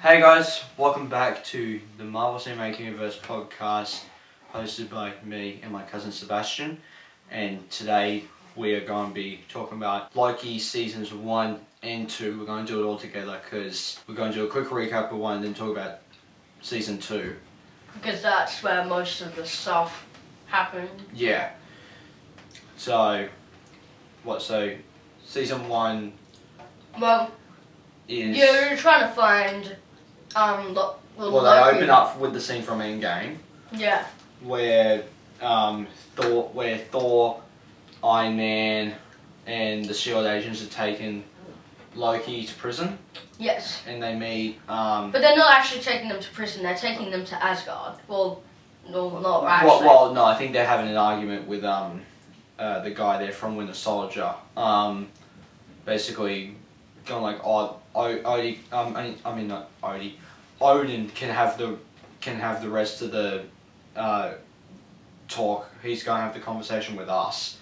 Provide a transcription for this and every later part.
Hey guys, welcome back to the Marvel Cinematic Universe podcast, hosted by me and my cousin Sebastian. And today we are going to be talking about Loki seasons 1 and 2. We're going to do it all together because we're going to do a quick recap of 1 and then talk about season 2. Because that's where most of the stuff happened. Yeah. So season 1 Well, is... you're trying to find Well, Loki. they open up with the scene from Endgame. Yeah. Where Thor, Iron Man, and the SHIELD agents are taking Loki to prison. Yes. And they meet. But they're not actually taking them to prison. They're taking them to Asgard. Well, no, not actually. Well, no. I think they're having an argument with the guy there from Winter Soldier. Basically, going like, Odin can have the rest of the talk. He's going to have the conversation with us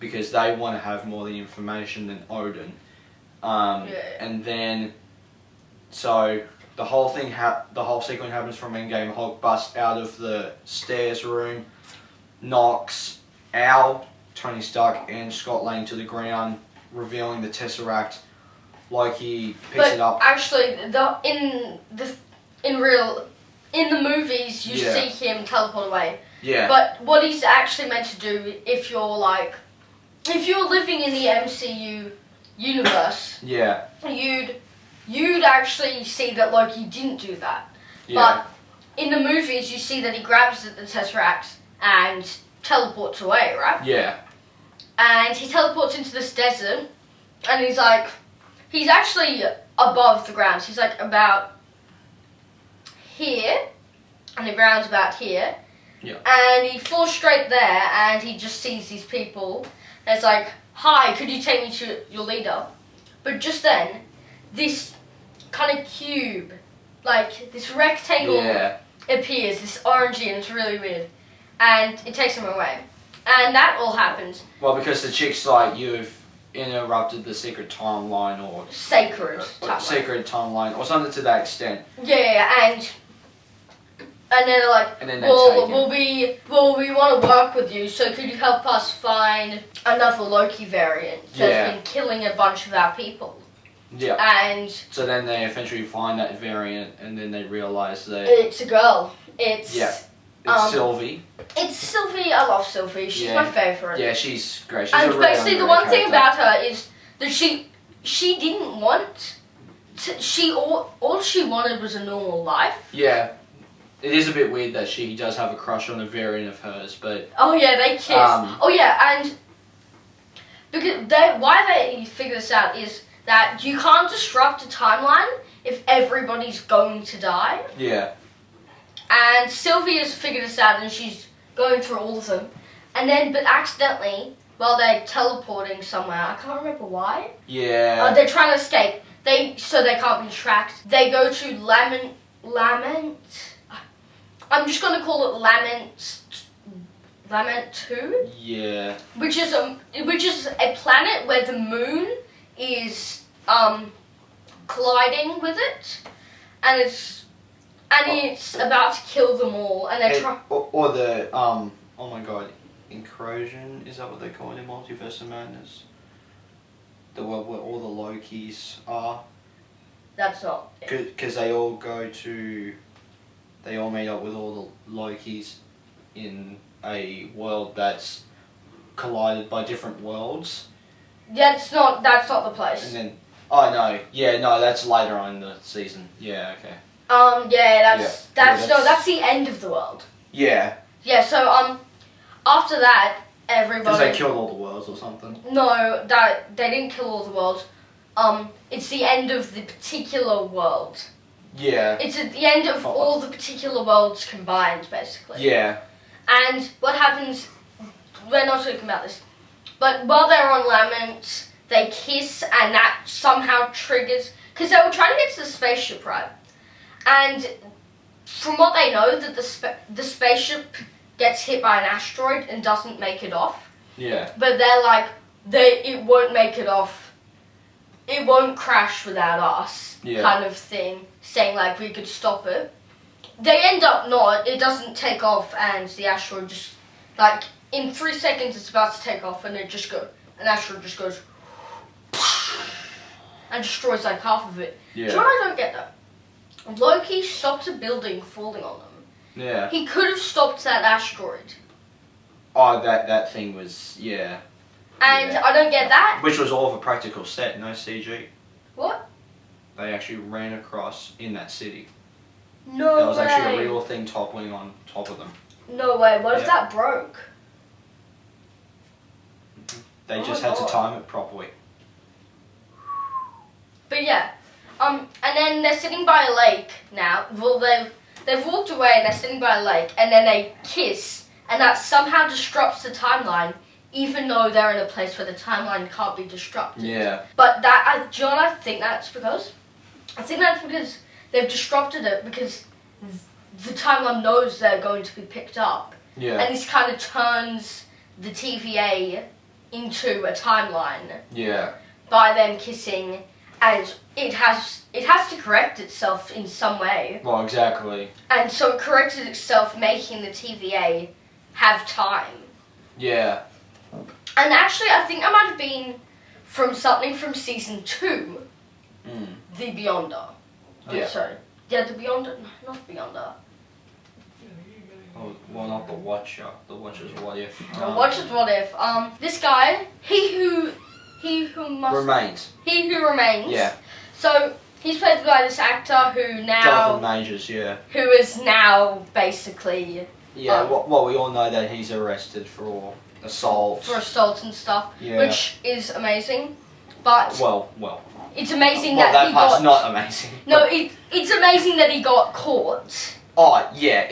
because they want to have more of the information than Odin. And then, so the whole sequence happens from Endgame. Hulk busts out of the stairs room, knocks Al, Tony Stark, and Scott Lang to the ground, revealing the Tesseract. Loki picks it up. Actually, in the movies, you see him teleport away. Yeah. But what he's actually meant to do, if you're living in the MCU universe, Yeah. you'd actually see that Loki didn't do that. Yeah. But in the movies, you see that he grabs the Tesseract and teleports away, right? Yeah. And he teleports into this desert, and he's actually above the ground. He's like about here, and the ground's about here. Yeah. And he falls straight there, and he just sees these people. And it's like, "Hi, could you take me to your leader?" But just then, this kind of cube, like this rectangle, appears. This orangey, and it's really weird. And it takes him away. And that all happens. Well, because the chick's like, you've interrupted the secret timeline or sacred timeline or something to that extent. Yeah, and then they're like, and then we want to work with you, so could you help us find another Loki variant that's been killing a bunch of our people? Yeah. And so then they eventually find that variant, and then they realise that it's a girl. It's Sylvie. It's Sylvie. I love Sylvie. She's my favourite. Yeah, she's great. She's and a really basically, the one thing about her is that she didn't want to, all she wanted was a normal life. Yeah. It is a bit weird that she does have a crush on a variant of hers, but... Oh yeah, they kiss. And because why they figure this out is that you can't disrupt a timeline if everybody's going to die. Yeah. And Sylvie has figured this out, and she's going through all of them. And then, but accidentally, while they're teleporting somewhere, I can't remember why. Yeah. They're trying to escape. So they can't be tracked. They go to Lament. I'm just going to call it Lament 2. Yeah. Which is a planet where the moon is colliding with it, and it's about to kill them all, and they're trying. Or the oh my god, incursion, is that what they call it in Multiverse of Madness? The world where all the Lokis are. That's not. Because they all meet up with all the Lokis in a world that's collided by different worlds. That's not the place. And then, that's later on in the season. Yeah, okay. That's the end of the world. Yeah. Yeah, so after that, everybody. Because they killed all the worlds or something. No, that they didn't kill all the worlds. It's the end of the particular world. Yeah. It's at the end of all the particular worlds combined, basically. Yeah. And what happens? We're not talking about this, but while they're on Lament, they kiss, and that somehow triggers, because they were trying to get to the spaceship, right? And from what they know, that the spaceship gets hit by an asteroid and doesn't make it off. Yeah. But they're like, it won't make it off it won't crash without us, Yeah. kind of thing, saying like we could stop it. They end up not. It doesn't take off, and the asteroid just like in 3 seconds it's about to take off, and an asteroid just goes and destroys like half of it. Yeah. Do you know what I don't get though? Loki stopped a building falling on them. Yeah. He could have stopped that asteroid. Oh, that thing was, yeah. And Yeah. I don't get that. Which was all of a practical set, no CG. What? They actually ran across in that city. No That was way. actually a real thing toppling on top of them. No way. What if Yeah. that broke? They Oh just my had to God. time it properly. But yeah. And then they're sitting by a lake now. Well, they've walked away and they're sitting by a lake, and then they kiss, and that somehow disrupts the timeline, even though they're in a place where the timeline can't be disrupted. Yeah. But do you know what I think that's because? I think that's because they've disrupted it because the timeline knows they're going to be picked up. Yeah. And this kind of turns the TVA into a timeline Yeah. by them kissing, and it has to correct itself in some way. Well, exactly. And so it corrected itself, making the TVA have time. Yeah. And actually, I think that might have been from something from season 2, The Beyonder. Oh, Yeah. sorry. Yeah, The Beyonder. No, not Beyonder. Oh, well, not the Watcher. The Watcher's What If. Watch it. What if? This guy, he who Remains. He who remains. Yeah. So he's played by this actor who Jonathan Majors, yeah. who is now basically Yeah, well, we all know that he's arrested for assault. for assault and stuff, Yeah. which is amazing. But Well. it's amazing Well, that that he part's got. not amazing. No, but- it's amazing that he got caught. Oh, yeah,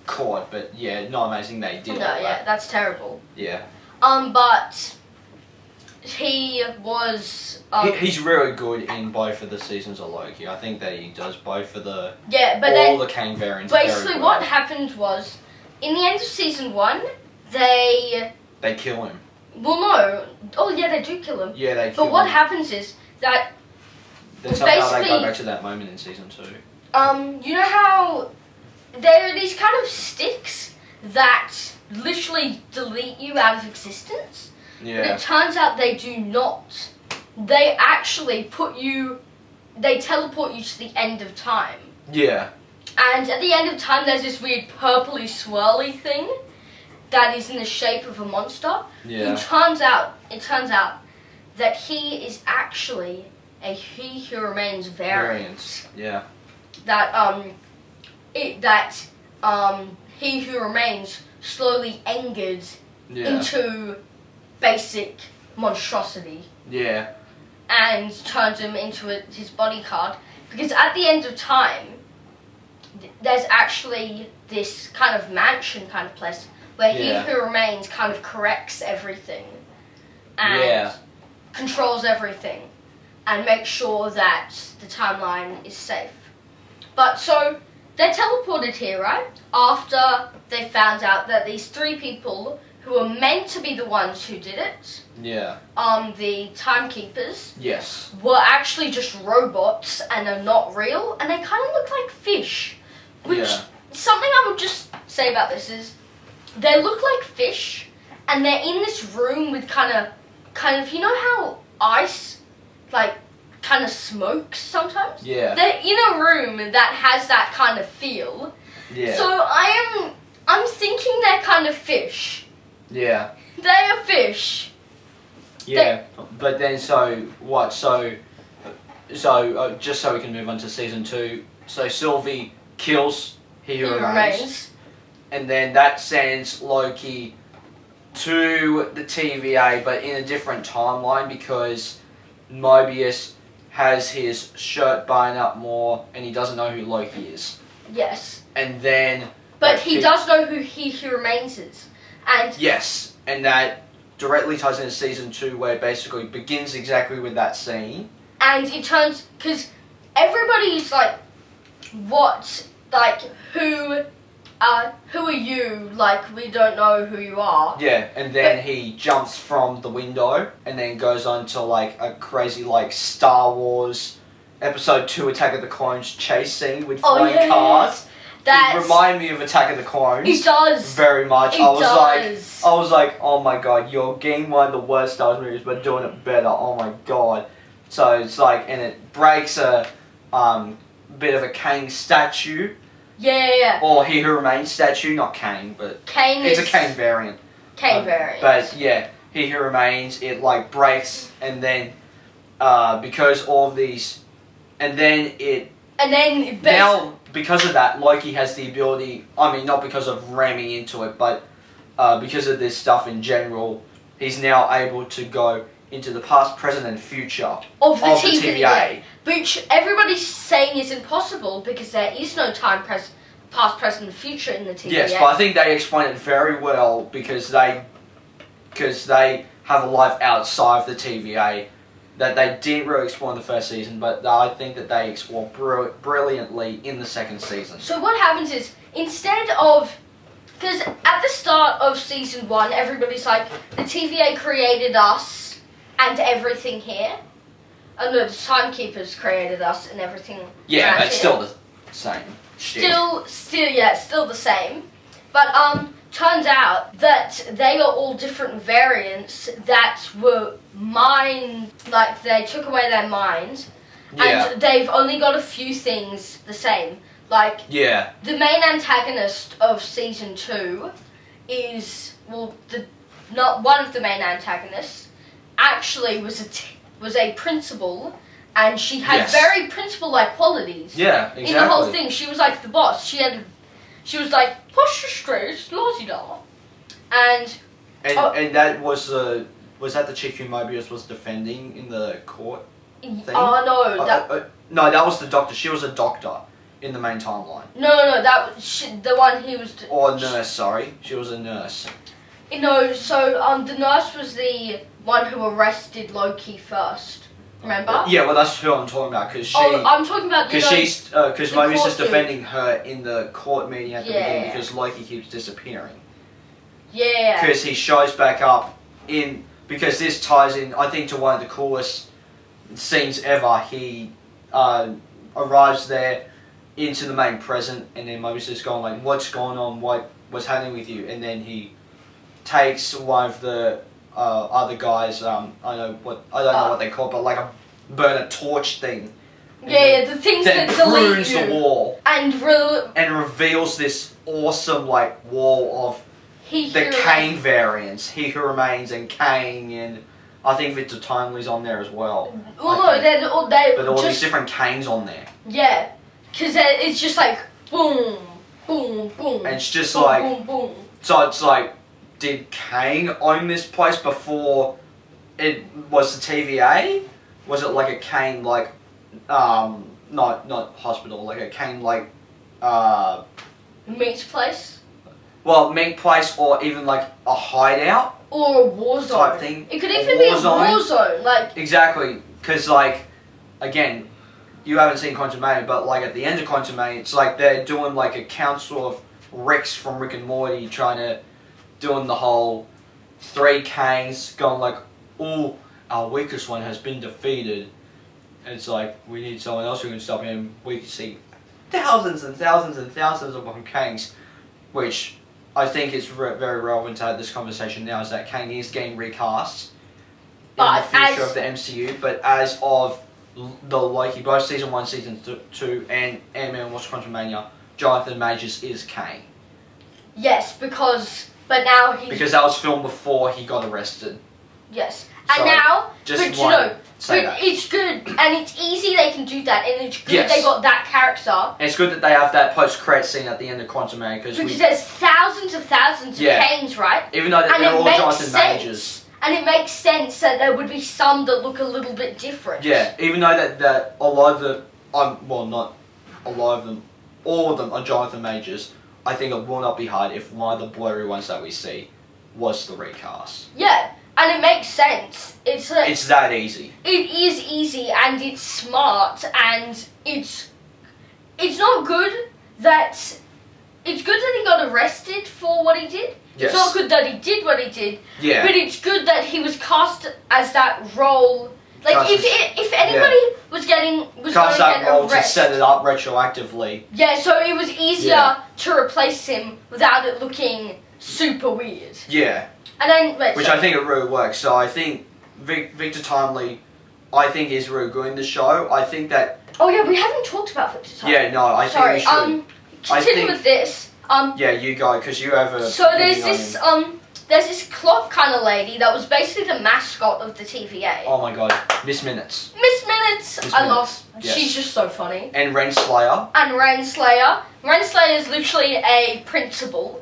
caught, but yeah, not amazing that he did No, all yeah, that. that's terrible. Yeah. But he was. He's really good in both of the seasons of Loki. I think that he does both of the Yeah, but all then the Kang variants. basically very what well. happened was, in the end of season 1, they. They kill him. Well, no. Oh, yeah, they do kill him. Yeah, they kill But what him. happens is that, Then somehow they basically- go back to that moment in season 2. you know how there are these kind of sticks that literally delete you out of existence? But Yeah. it turns out they do not. They actually they teleport you to the end of time. Yeah. And at the end of time, there's this weird purpley swirly thing that is in the shape of a monster. Yeah. It turns out that he is actually a He Who Remains variant. Yeah. That He Who Remains slowly angered Yeah. into basic monstrosity Yeah. and turned him into his bodyguard. Because at the end of time, there's actually this kind of mansion kind of place where Yeah. He Who Remains kind of corrects everything and Yeah. controls everything and makes sure that the timeline is safe. But so they're teleported here, right? After they found out that these 3 people who were meant to be the ones who did it, Yeah. the timekeepers, Yes. were actually just robots and are not real, and they kind of look like fish. Which, Yeah. something I would just say about this is, they look like fish, and they're in this room with kind of, you know how ice, like, kind of smokes sometimes? Yeah. They're in a room that has that kind of feel. Yeah. So I'm thinking they're kind of fish. Yeah. They are fish. Yeah. But then, so what? So just so we can move on to season 2. So Sylvie kills He Who Remains, and then that sends Loki to the TVA, but in a different timeline because Mobius has his shirt buttoned up more, and he doesn't know who Loki is. Yes. And then. But he does know who He Who Remains is. And Yes, and that directly ties into season 2, where it basically begins exactly with that scene. and it turns, because everybody's like, who who are you? Like, we don't know who you are. Yeah, and then he jumps from the window and then goes on to like a crazy like Star Wars Episode 2 Attack of the Clones chase scene with flying cars. It reminded me of Attack of the Clones. It does. Very much. It I does. was like, oh my god, you're getting one of the worst Star Wars movies but doing it better. Oh my god. So it's like, and it breaks a bit of a Kane statue. Yeah. Or He Who Remains statue, not Kane, but it's a Kane variant. Kane variant. But yeah, He Who Remains, it like breaks, and then because all of these, and then now because of that, Loki has the ability. I mean, not because of ramming into it, but because of this stuff in general, he's now able to go into the past, present, and future of the TVA. Which everybody's saying is impossible because there is no past, present, and future in the TVA. Yes, but I think they explain it very well because they have a life outside of the TVA that they didn't really explore in the first season, but I think that they explore brilliantly in the second season. So what happens is, instead of... Because at the start of season 1, everybody's like, the TVA created us and everything here. Oh no, the Timekeepers created us and everything. Yeah, but it's still the same. Still the same. But turns out that they are all different variants that were mined, like they took away their minds, and they've only got a few things the same. Like, the main antagonist of season 2 is, not one of the main antagonists, actually was a principal, and she had very principal-like qualities. Yeah, exactly. In the whole thing, she was like the boss. She was like, push the straight, la-di-da. And that was that the chick who Mobius was defending in the court thing? Oh, no. No, that was the doctor. She was a doctor in the main timeline. No, that was the one he was... Or a nurse, sorry. She was a nurse. No, so the nurse was the one who arrested Loki first. Remember? Yeah, well, that's who I'm talking about, because she... Oh, I'm talking about... Because Mobius is defending her in the court meeting at the beginning because Loki keeps disappearing. Yeah. Because he shows back up in... Because this ties in, I think, to one of the coolest scenes ever. He arrives there into the main present, and then Mobius is going like, what's going on? What's happening with you? And then he takes one of the other guys, I don't know what they call it, but like a burner torch thing. The things that delete you. The wall. And reveals this awesome like wall of the Kane variants. He Who Remains and Kane, and I think Victor Timely's on there as well. Well, no, but all these different Kanes on there. Yeah, because it's just like boom, boom, boom. And it's just boom, like boom, boom. So it's like, did Kane own this place before it was the TVA? Was it like a Kane like not hospital, like a Kane like meat place? Well, meat place, or even like a hideout or a war zone type thing. It could even be a war zone, like exactly, because like again, you haven't seen Quantumania, but like at the end of Quantumania, it's like they're doing like a council of Rex from Rick and Morty, doing the whole 3 Kanes going like, oh, our weakest one has been defeated. And it's like, we need someone else who can stop him. We can see thousands and thousands and thousands of Kanes, which I think is very relevant to have this conversation now, is that Kane is getting recast in the future of the MCU, but as of the Loki, both Season 1, Season 2, and Ant-Man Watch Quantumania, Jonathan Majors is Kane. Yes, because that was filmed before he got arrested. Yes, and now, that. It's good, and it's easy they can do that, and it's good they got that character. And it's good that they have that post-credit scene at the end of Quantumania, because there's thousands of Kanes, right? Even though they're all Jonathan Majors. And it makes sense that there would be some that look a little bit different. Yeah, even though that a lot of them, not a lot of them, all of them are Jonathan Majors, I think it will not be hard if one of the blurry ones that we see was the recast. Yeah, and it makes sense. It's that easy. It is easy, and it's smart, and it's not good that it's good that he got arrested for what he did. Yes. It's not good that he did what he did. Yeah. But it's good that he was cast as that role. Like Cast if anybody was going to Cast that get role to arrested, set it up retroactively. yeah, so it was easier Yeah. to replace him without it looking super weird. Yeah. And then Which I think it really works. So I think Victor Timely, I think is really good in the show. I think that. Oh yeah, we haven't talked about Victor Timely. Yeah, no, I think we should. Continue with this. Yeah, you go because you have a. So there's this clock kind of lady that was basically the mascot of the TVA. Oh my god, Miss Minutes. Miss Minutes. Miss I Minutes, love. yes. She's just so funny. And Renslayer. And Renslayer. Renslayer is literally a principal,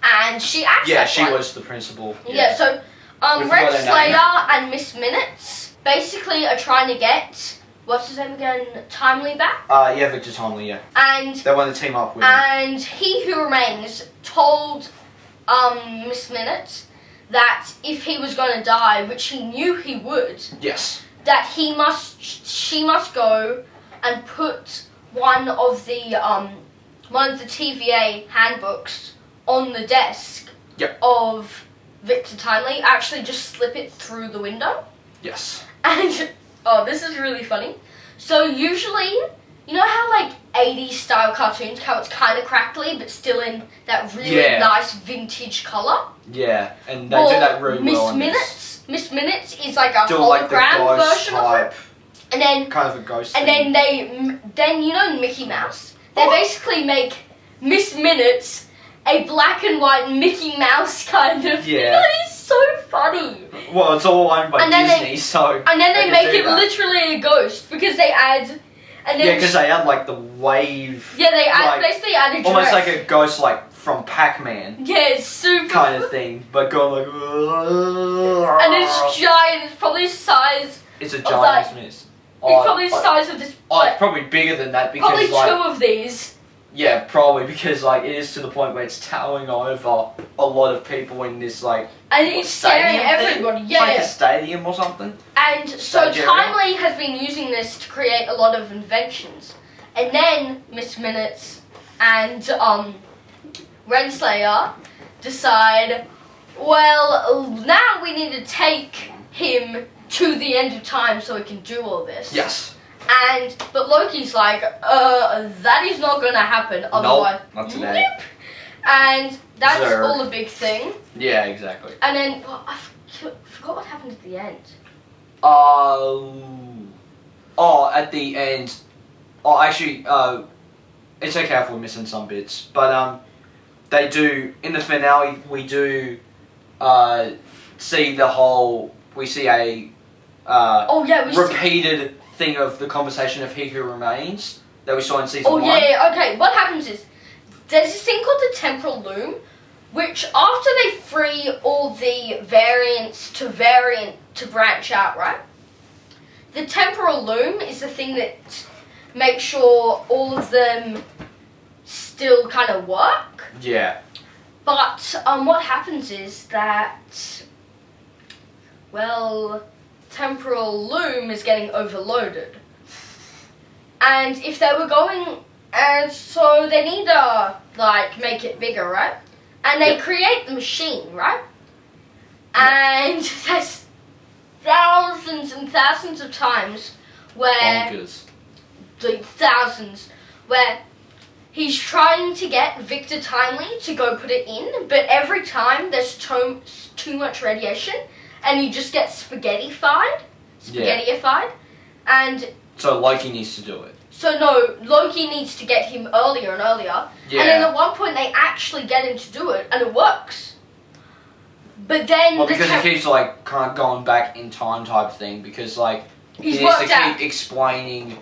and she acts. Yeah, like she one. was the principal. Yeah. So We forgot her name. Renslayer and Miss Minutes basically are trying to get what's his name again? Timely back. Yeah, Victor Timely. Yeah. And They want to team up with him. And He Who Remains told Miss Minutes that if he was going to die, which he knew he would, Yes. that she must go and put one of the TVA handbooks on the desk Yep. of Victor Timely. Actually, just slip it through the window. Yes. And oh, this is really funny. So usually, you know how like 80s style cartoons, how it's kind of crackly but still in that really nice vintage color? Yeah, and they do that really well on this. Miss Minutes is like a Do hologram like the ghost version type, of it. And then kind of a ghost and thing. then you know Mickey Mouse? They basically make Miss Minutes a black and white Mickey Mouse kind of. Yeah. You know, it's so funny. Well, it's all owned by And then Disney, so. And then they can make do it that. literally a ghost because they add. And then Yeah, because they had like the wave. Yeah, they add, like, basically add a dress. Almost like a ghost, like from Pac-Man Yeah, it's super. kind of thing, but going like. And it's giant. It's probably the size. It's a like- giant miss. It's probably the size of this. Oh, it's probably bigger than that because Probably like. two of these. Yeah, probably because like it is to the point where it's towering over a lot of people in this like. And it's scaring stadium thing? everybody. It's Yeah, like yeah. a stadium or something. And so Stage area. Timely has been using this to create a lot of inventions. And then Miss Minutes and Renslayer decide, well, now we need to take him to the end of time so he can do all this. Yes. But Loki's like, that is not gonna happen. Otherwise, Nope, not today. Nope. And that's Zerg. all a big thing. Yeah, exactly. And then I forgot what happened at the end. At the end. Oh, actually, it's okay if we're missing some bits, but they do in the finale. We do see the whole. We see a repeated thing of the conversation of He Who Remains that we saw in season 1. Yeah, okay. What happens is there's this thing called the temporal loom, which after they free all the variants to branch out, right? The temporal loom is the thing that makes sure all of them still kind of work. Yeah. But what happens is that, well, temporal loom is getting overloaded. And if they were going, and so they need to, like, make it bigger, right? And they create the machine, right? And there's thousands and thousands of times where, Bonkers. like, thousands, where he's trying to get Victor Timely to go put it in, but every time there's too much radiation, and he just gets spaghettified, and So Loki needs to do it. so no, Loki needs to get him earlier and earlier, Yeah. and then at one point they actually get him to do it, and it works. But then Well, because he keeps like kind of going back in time type thing, because like He's he needs to worked out. keep explaining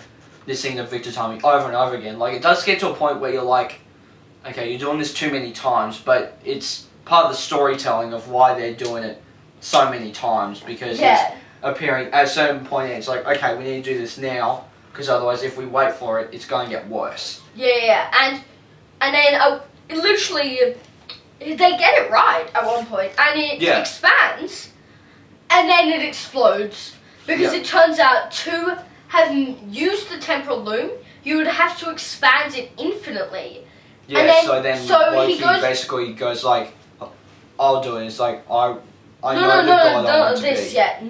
this thing of Victor Timely over and over again. Like it does get to a point where you're like, okay, you're doing this too many times, but it's part of the storytelling of why they're doing it so many times, because he's appearing at a certain point. It's like, okay, we need to do this now, because otherwise, if we wait for it, it's going to get worse. and then literally they get it right at one point, and it expands, and then it explodes, because it turns out to have used the temporal loom, you would have to expand it infinitely Yeah, and then, so then so Loki he goes, basically goes like, I'll do it. It's like, I know the God I want to this be. yet.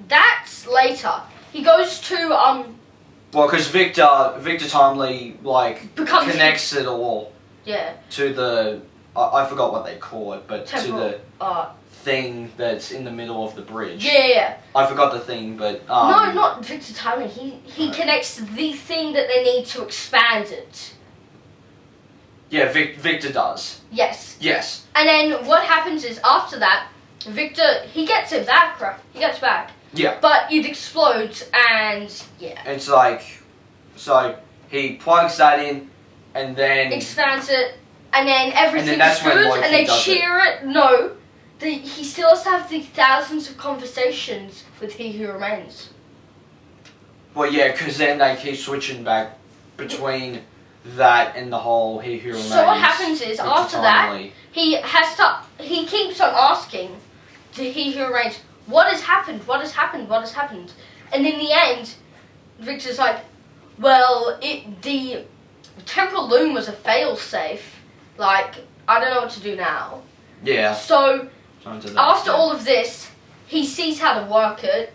That's later. He goes to, Well, because Victor Timely, like, becomes connects it all yeah. to the, I forgot what they call it, but Temporal, to the thing that's in the middle of the bridge. Yeah. I forgot the thing, but... no, not Victor Timely. He connects the thing that they need to expand it. Yeah, Victor does. Yes. Yes. And then what happens is, after that, Victor, he gets it back, right? He gets back. Yeah. But it explodes, and yeah. It's like, so he plugs that in, and then... expands it, and then everything's that's when good, Loki and they does cheer it. No. He still has to have the thousands of conversations with He Who Remains. Well, yeah, because then they keep switching back between that and the whole He Who Remains. So what happens is, after that, he keeps on asking to He Who Remains, what has happened, what has happened, what has happened? And in the end, Victor's like, well, the temporal loom was a fail-safe. Like, I don't know what to do now. Yeah. So, after all of this, he sees how to work it,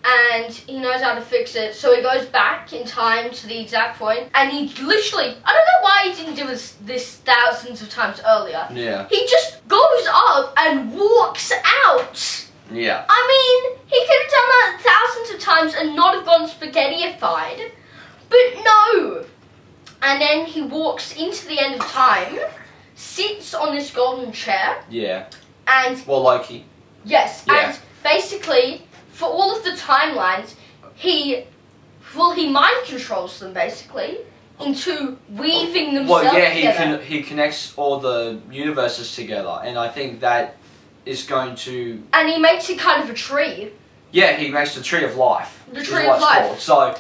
and he knows how to fix it, so he goes back in time to the exact point, and he literally, I don't know why he didn't do this thousands of times earlier. Yeah. He just goes up and walks out. Yeah. I mean, he could have done that thousands of times and not have gone spaghettiified, but no. And then he walks into the end of time, sits on this golden chair. Yeah. And... well, Loki. yes, yeah. And basically, for all of the timelines, he mind controls them, basically, into weaving themselves together. He connects all the universes together, and I think that is going to... and he makes it kind of a tree. Yeah, he makes the Tree of Life. The Tree of Life. Called. So,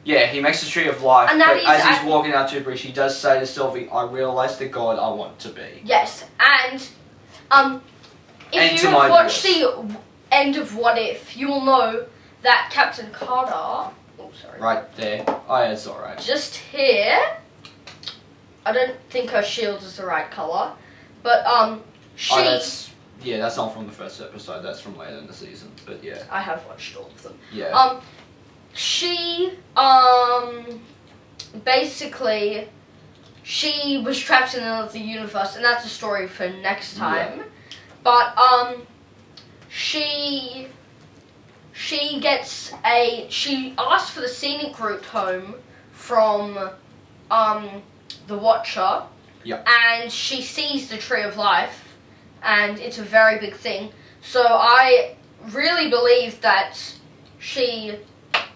yeah, he makes the Tree of Life, and but as he's walking out to the bridge, he does say to Sylvie, I realise the God I want to be. Yes, and if you have watched the end of What If, you will know that Captain Carter... oh, sorry. Right there. Oh, yeah, it's alright. Just here... I don't think her shield is the right colour, but she... yeah, that's not from the first episode, that's from later in the season, but yeah. I have watched all of them. Yeah. She, basically, she was trapped in another universe, and that's a story for next time. Yeah. But, she asked for the scenic route home from, the Watcher. Yeah. And she sees the Tree of Life, and it's a very big thing. So I really believe that she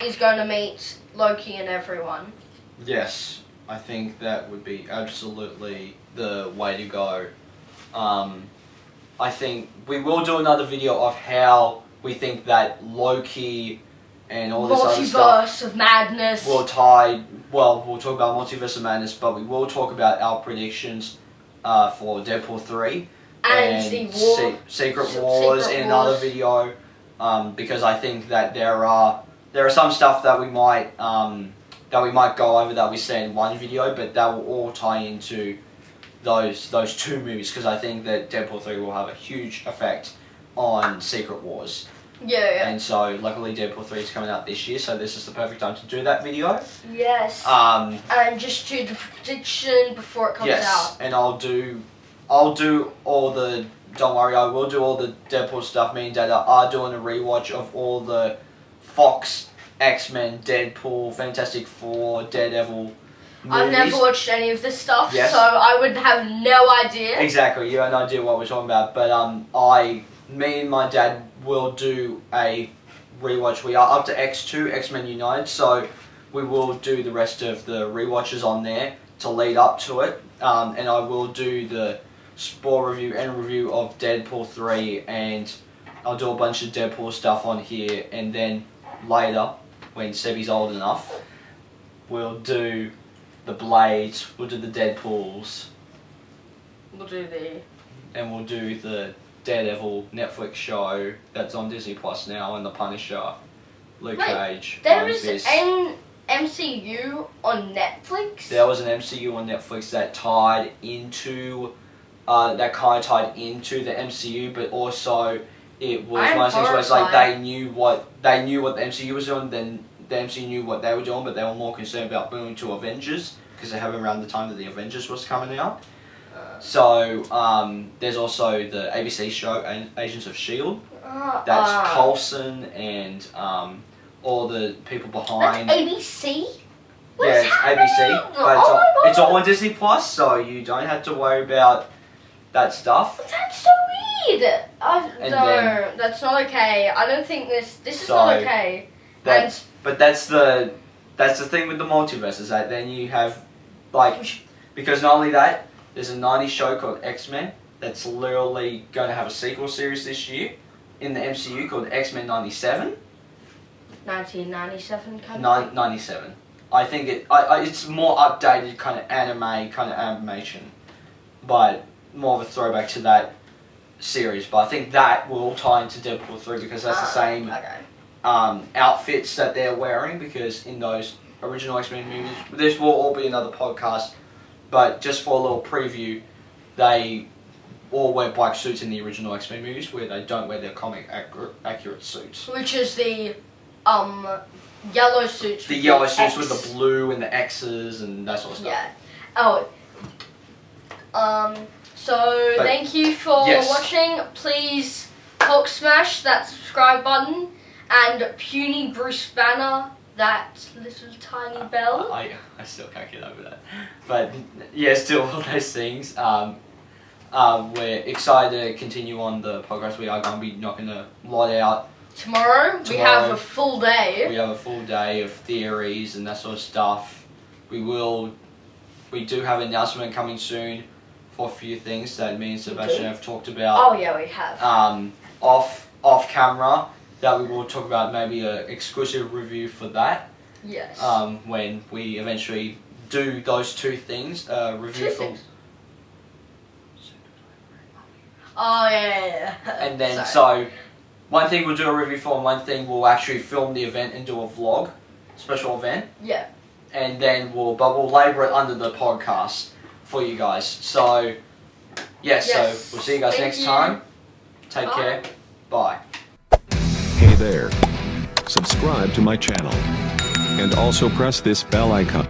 is going to meet Loki and everyone. Yes, I think that would be absolutely the way to go. I think we will do another video of how we think that Loki and all this other stuff... Multiverse of Madness. Will tie... well, we'll talk about Multiverse of Madness, but we will talk about our predictions for Deadpool 3. And the Secret Wars in another video, because I think that there are some stuff that we might go over that we say in one video, but that will all tie into those two movies, because I think that Deadpool 3 will have a huge effect on Secret Wars. Yeah. And so, luckily, Deadpool 3 is coming out this year, so this is the perfect time to do that video. Yes. And just do the prediction before it comes out. Yes, and I'll do all the... don't worry, I will do all the Deadpool stuff. Me and Dad are doing a rewatch of all the Fox, X-Men, Deadpool, Fantastic Four, Daredevil movies. I've never watched any of this stuff, yes. So I would have no idea. Exactly, you have no idea what we're talking about. But me and my dad will do a rewatch. We are up to X2, X-Men United, so we will do the rest of the rewatches on there to lead up to it. And I will do the Spore review and review of Deadpool 3, and I'll do a bunch of Deadpool stuff on here, and then later, when Sebby's old enough, we'll do the Blades, we'll do the Deadpools. And we'll do the Daredevil Netflix show that's on Disney Plus now, and the Punisher, Luke Cage. There is MCU on Netflix? There was an MCU on Netflix that tied into, that kind of tied into the MCU, but also it was one of those things where it's like they knew what the MCU was doing, then the MCU knew what they were doing, but they were more concerned about moving to Avengers because they happened around the time that the Avengers was coming out. So there's also the ABC show Agents of S.H.I.E.L.D. That's Coulson and all the people behind. That's ABC? Yeah, it's ABC, but it's all on Disney Plus, so you don't have to worry about that stuff. That's so weird. No, that's not okay. I don't think this is not okay. But that's the thing with the multiverse, is that then you have, like, because not only that, there's a 90s show called X-Men that's literally going to have a sequel series this year in the MCU called X-Men 97. 1997 kind of 97. I think it's more updated kind of animation, but more of a throwback to that series. But I think that will tie into Deadpool 3 because that's the same outfits that they're wearing, because in those original X-Men movies, this will all be another podcast, but just for a little preview, they all wear black suits in the original X-Men movies where they don't wear their comic accurate suits. Which is the yellow suits. The yellow suits with the blue and the X's and that sort of stuff. Yeah. So thank you for watching. Please Hulk smash that subscribe button and puny Bruce Banner that little tiny bell. I still can't get over that. But yeah, still all those things. We're excited to continue on the podcast. We are going to be knocking a lot out. Tomorrow we have a full day. We have a full day of theories and that sort of stuff. We do have an announcement coming soon for a few things that me and Sebastian have talked about. Oh yeah, we have. Off camera, that we will talk about maybe an exclusive review for that. Yes. When we eventually do those two things, review for. Oh yeah. And then so, one thing we'll do a review for, and one thing we'll actually film the event and do a vlog, special event. Yeah. And then we'll label it under the podcast for you guys. So, yes. So we'll see you guys next time. Take care. Bye. Hey there. Subscribe to my channel. And also press this bell icon.